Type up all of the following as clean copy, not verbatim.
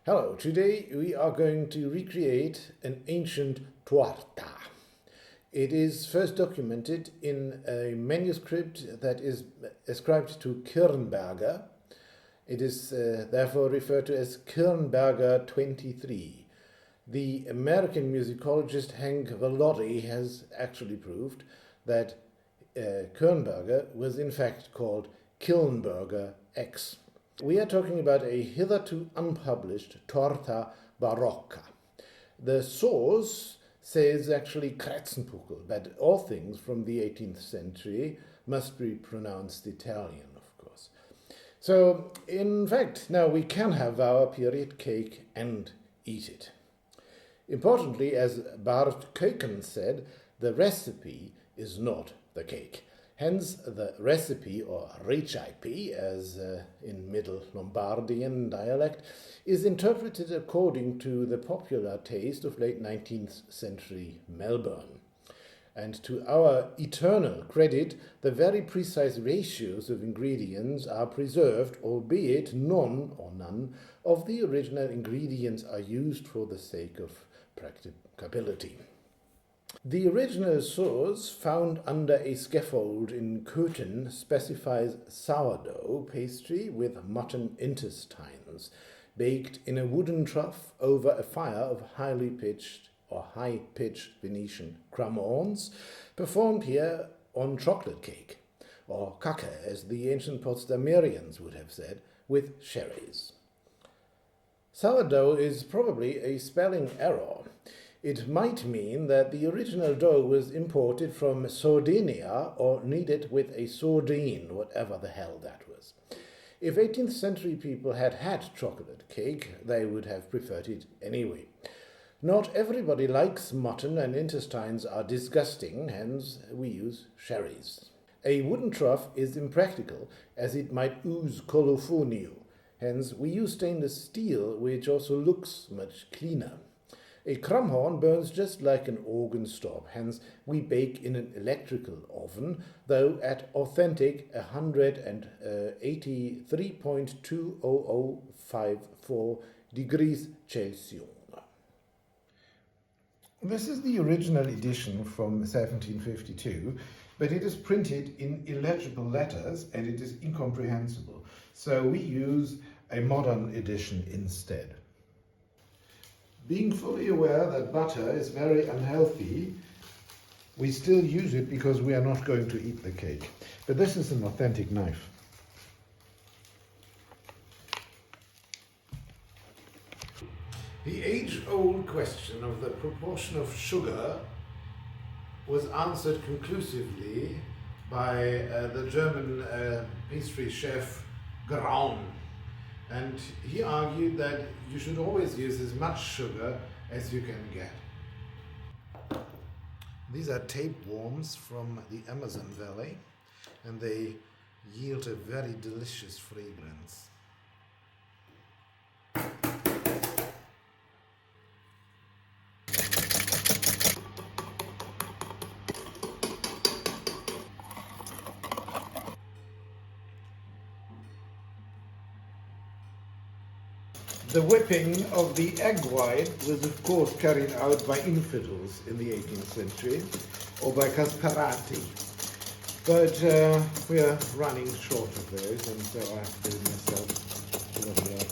Hello, today we are going to recreate an ancient torta. It is first documented in a manuscript that is ascribed to Kirnberger. It is therefore referred to as Kirnberger 23. The American musicologist Hank Valori has actually proved that Kirnberger was in fact called Kilnberger X. We are talking about a hitherto unpublished torta barocca. The source says actually Kratzenpuckel, but all things from the 18th century must be pronounced Italian, of course. So, in fact, now we can have our period cake and eat it. Importantly, as Bart Keuken said, the recipe is not the cake. Hence, the recipe, or recipe, as in Middle Lombardian dialect, is interpreted according to the popular taste of late 19th century Melbourne. And to our eternal credit, the very precise ratios of ingredients are preserved, albeit none of the original ingredients are used for the sake of practicability. The original source, found under a scaffold in Köthen, specifies sourdough pastry with mutton intestines, baked in a wooden trough over a fire of high-pitched Venetian cremons, performed here on chocolate cake, or Kacke, as the ancient Potsdamerians would have said, with cherries. Sourdough is probably a spelling error. It might mean that the original dough was imported from Sardinia or kneaded with a sardine, whatever the hell that was. If 18th century people had had chocolate cake, they would have preferred it anyway. Not everybody likes mutton, and intestines are disgusting, hence we use cherries. A wooden trough is impractical, as it might ooze colophonio, hence we use stainless steel, which also looks much cleaner. A crumhorn burns just like an organ stop, hence we bake in an electrical oven, though at authentic 183.20054 degrees Celsius. This is the original edition from 1752, but it is printed in illegible letters and it is incomprehensible, so we use a modern edition instead. Being fully aware that butter is very unhealthy, we still use it because we are not going to eat the cake. But this is an authentic knife. The age-old question of the proportion of sugar was answered conclusively by the German pastry chef Graun. And he argued that you should always use as much sugar as you can get. These are tapeworms from the Amazon Valley, and they yield a very delicious fragrance. The whipping of the egg white was of course carried out by infidels in the 18th century, or by Casperati. But we are running short of those, and so I have to do myself a lot of work.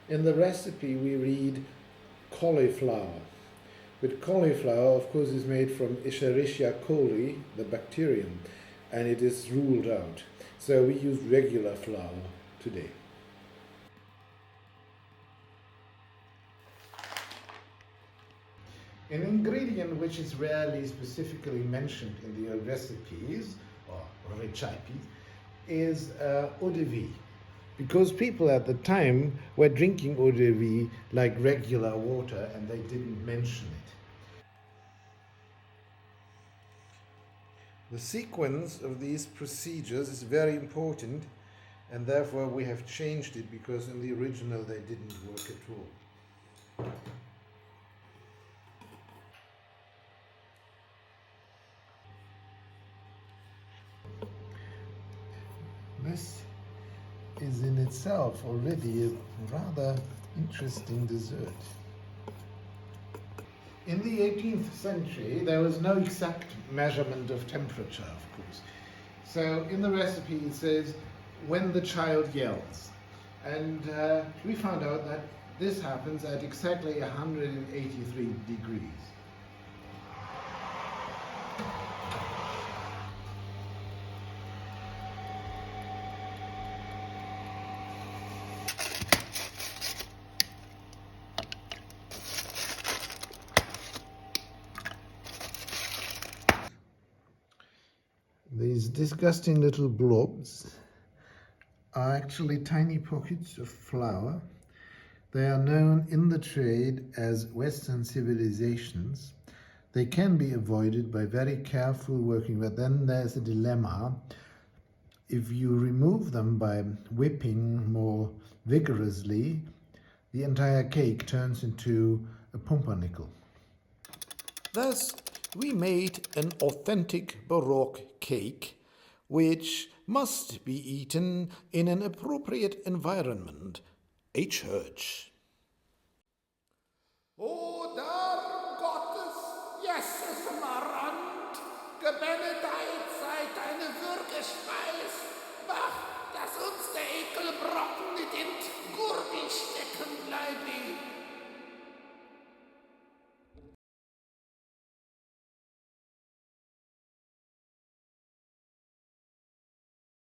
In the recipe we read cauliflower. But cauliflower, of course, is made from Escherichia coli, the bacterium, and it is ruled out. So we use regular flour today. An ingredient which is rarely specifically mentioned in the old recipes, or recipes, is eau de vie. Because people at the time were drinking eau de vie like regular water and they didn't mention it. The sequence of these procedures is very important, and therefore we have changed it because in the original they didn't work at all. This is in itself already a rather interesting dessert. In the 18th century, there was no exact measurement of temperature, of course. So in the recipe it says, when the child yells. And we found out that this happens at exactly 183 degrees. These disgusting little blobs are actually tiny pockets of flour. They are known in the trade as Western civilizations. They can be avoided by very careful working, but then there's a dilemma. If you remove them by whipping more vigorously, the entire cake turns into a pumpernickel. Thus, we made an authentic Baroque cake, which must be eaten in an appropriate environment, a church. O darum Gottes, Jesses Marant, gebenedeit sei deine Würgespeis, mach, dass uns der